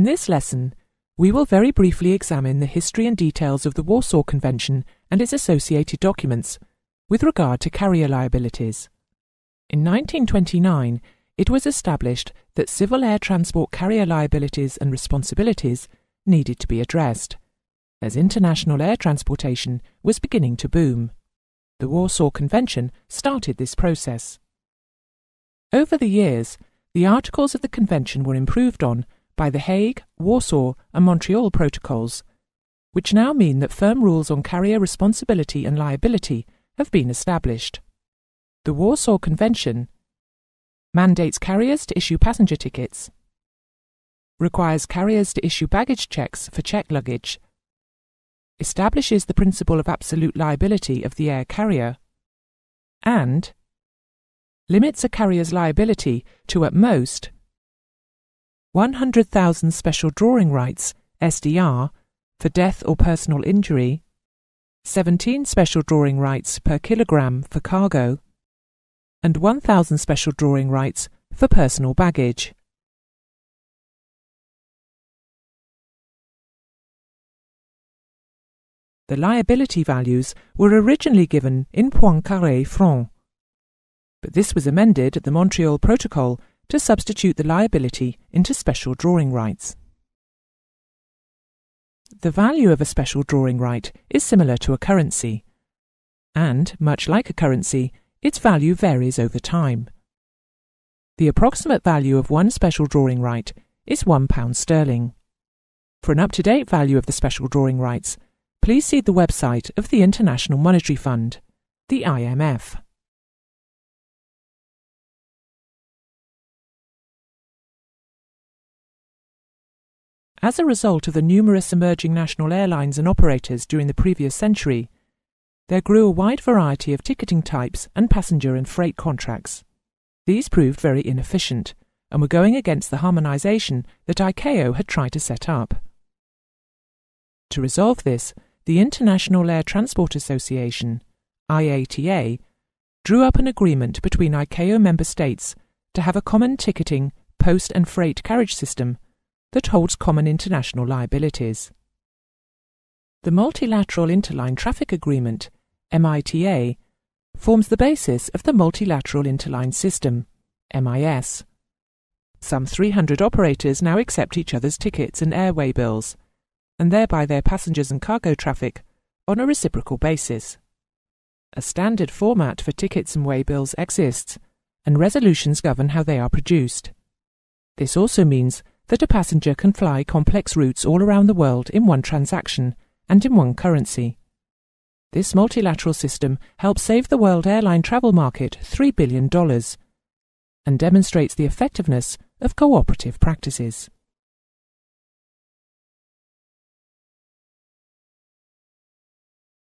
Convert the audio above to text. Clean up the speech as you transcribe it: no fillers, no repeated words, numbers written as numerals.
In this lesson, we will very briefly examine the history and details of the Warsaw Convention and its associated documents with regard to carrier liabilities. In 1929, it was established that civil air transport carrier liabilities and responsibilities needed to be addressed, as international air transportation was beginning to boom. The Warsaw Convention started this process. Over the years, the articles of the Convention were improved on by the Hague, Warsaw and Montreal Protocols, which now mean that firm rules on carrier responsibility and liability have been established. The Warsaw Convention mandates carriers to issue passenger tickets, requires carriers to issue baggage checks for checked luggage, establishes the principle of absolute liability of the air carrier, and limits a carrier's liability to at most 100,000 special drawing rights, SDR, for death or personal injury, 17 special drawing rights per kilogram for cargo, and 1,000 special drawing rights for personal baggage. The liability values were originally given in Poincaré francs, but this was amended at the Montreal Protocol to substitute the liability into special drawing rights. The value of a special drawing right is similar to a currency, and, much like a currency, its value varies over time. The approximate value of one special drawing right is £1 sterling. For an up-to-date value of the special drawing rights, please see the website of the International Monetary Fund, the IMF. As a result of the numerous emerging national airlines and operators during the previous century, there grew a wide variety of ticketing types and passenger and freight contracts. These proved very inefficient and were going against the harmonisation that ICAO had tried to set up. To resolve this, the International Air Transport Association, IATA, drew up an agreement between ICAO member states to have a common ticketing, post and freight carriage system that holds common international liabilities. The Multilateral Interline Traffic Agreement, MITA, forms the basis of the Multilateral Interline System, MIS. Some 300 operators now accept each other's tickets and airway bills, and thereby their passengers and cargo traffic, on a reciprocal basis. A standard format for tickets and waybills exists, and resolutions govern how they are produced. This also means that a passenger can fly complex routes all around the world in one transaction and in one currency. This multilateral system helps save the world airline travel market $3 billion and demonstrates the effectiveness of cooperative practices.